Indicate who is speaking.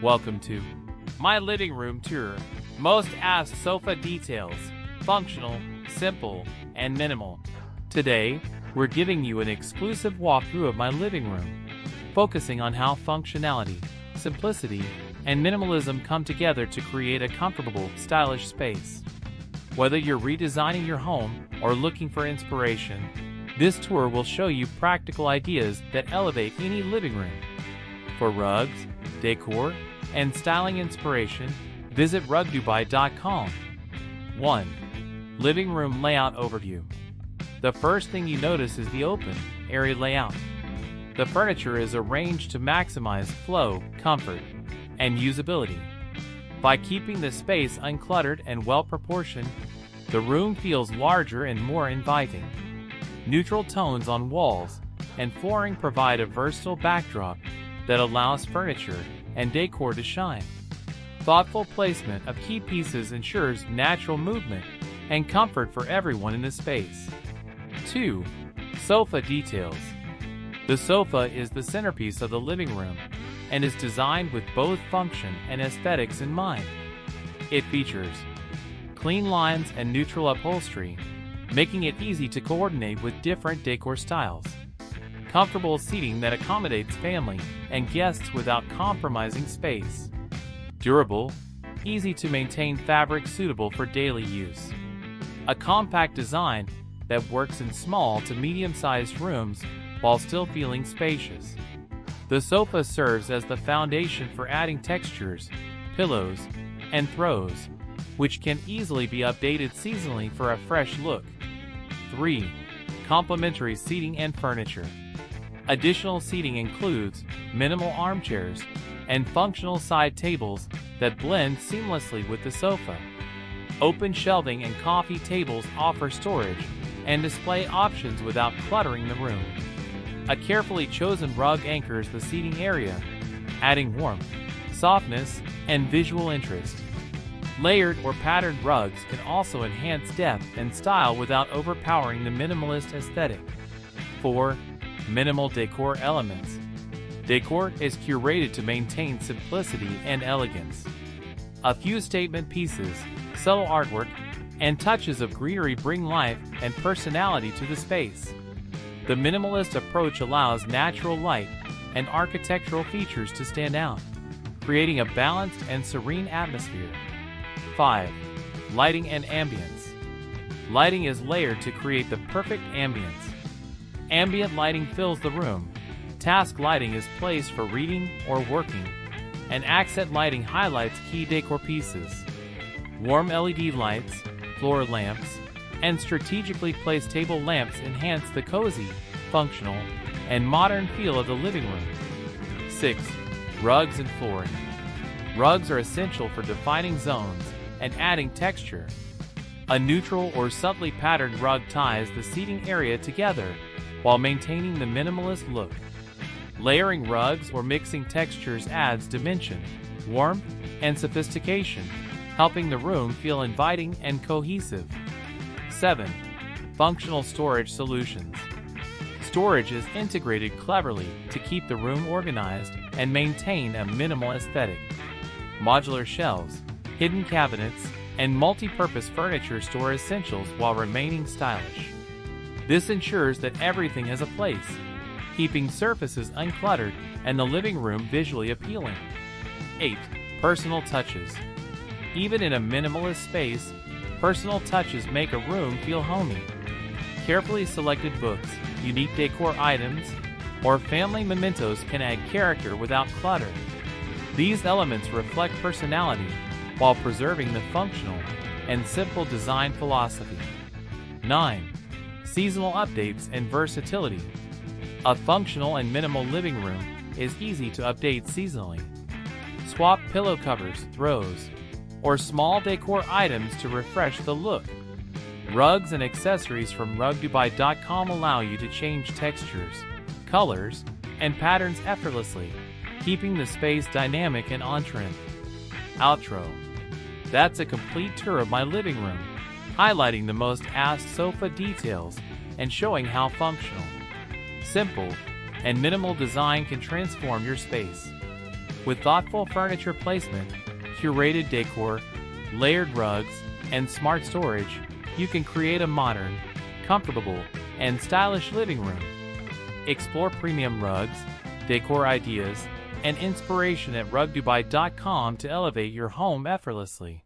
Speaker 1: Welcome to my living room tour. Most asked sofa details, functional, simple, and minimal. Today, we're giving you an exclusive walkthrough of my living room, focusing on how functionality, simplicity, and minimalism come together to create a comfortable, stylish space. Whether you're redesigning your home or looking for inspiration, this tour will show you practical ideas that elevate any living room. For rugs, decor, and styling inspiration, visit rugdubai.com. 1. Living room layout overview. The first thing you notice is the open, airy layout. The furniture is arranged to maximize flow, comfort, and usability. By keeping the space uncluttered and well-proportioned, the room feels larger and more inviting. Neutral tones on walls and flooring provide a versatile backdrop that allows furniture and decor to shine. Thoughtful placement of key pieces ensures natural movement and comfort for everyone in the space. 2. Sofa details. The sofa is the centerpiece of the living room and is designed with both function and aesthetics in mind. It features clean lines and neutral upholstery, making it easy to coordinate with different decor styles. Comfortable seating that accommodates family and guests without compromising space. Durable, easy to maintain fabric suitable for daily use. A compact design that works in small to medium-sized rooms while still feeling spacious. The sofa serves as the foundation for adding textures, pillows, and throws, which can easily be updated seasonally for a fresh look. 3. Complementary seating and furniture. Additional seating includes minimal armchairs and functional side tables that blend seamlessly with the sofa. Open shelving and coffee tables offer storage and display options without cluttering the room. A carefully chosen rug anchors the seating area, adding warmth, softness, and visual interest. Layered or patterned rugs can also enhance depth and style without overpowering the minimalist aesthetic. 4. Minimal decor elements. Decor is curated to maintain simplicity and elegance. A few statement pieces, subtle artwork, and touches of greenery bring life and personality to the space. The minimalist approach allows natural light and architectural features to stand out, creating a balanced and serene atmosphere. 5. Lighting and ambience. Lighting is layered to create the perfect ambience. Ambient lighting fills the room. Task lighting is placed for reading or working, and accent lighting highlights key decor pieces. Warm LED lights, floor lamps, and strategically placed table lamps enhance the cozy, functional, and modern feel of the living room. 6. Rugs and flooring. Rugs are essential for defining zones and adding texture. A neutral or subtly patterned rug ties the seating area together while maintaining the minimalist look. Layering rugs or mixing textures adds dimension, warmth, and sophistication, helping the room feel inviting and cohesive. 7. Functional storage solutions. Storage is integrated cleverly to keep the room organized and maintain a minimal aesthetic. Modular shelves, hidden cabinets, and multi-purpose furniture store essentials while remaining stylish. This ensures that everything has a place, keeping surfaces uncluttered and the living room visually appealing. 8. Personal touches. Even in a minimalist space, personal touches make a room feel homey. Carefully selected books, unique decor items, or family mementos can add character without clutter. These elements reflect personality while preserving the functional and simple design philosophy. 9. Seasonal updates and versatility. A functional and minimal living room is easy to update seasonally. Swap pillow covers, throws, or small decor items to refresh the look. Rugs and accessories from rugdubai.com allow you to change textures, colors, and patterns effortlessly, keeping the space dynamic and on-trend. Outro. That's a complete tour of my living room, highlighting the most asked sofa details and showing how functional, simple, and minimal design can transform your space. With thoughtful furniture placement, curated decor, layered rugs, and smart storage, you can create a modern, comfortable, and stylish living room. Explore premium rugs, decor ideas, and inspiration at rugdubai.com to elevate your home effortlessly.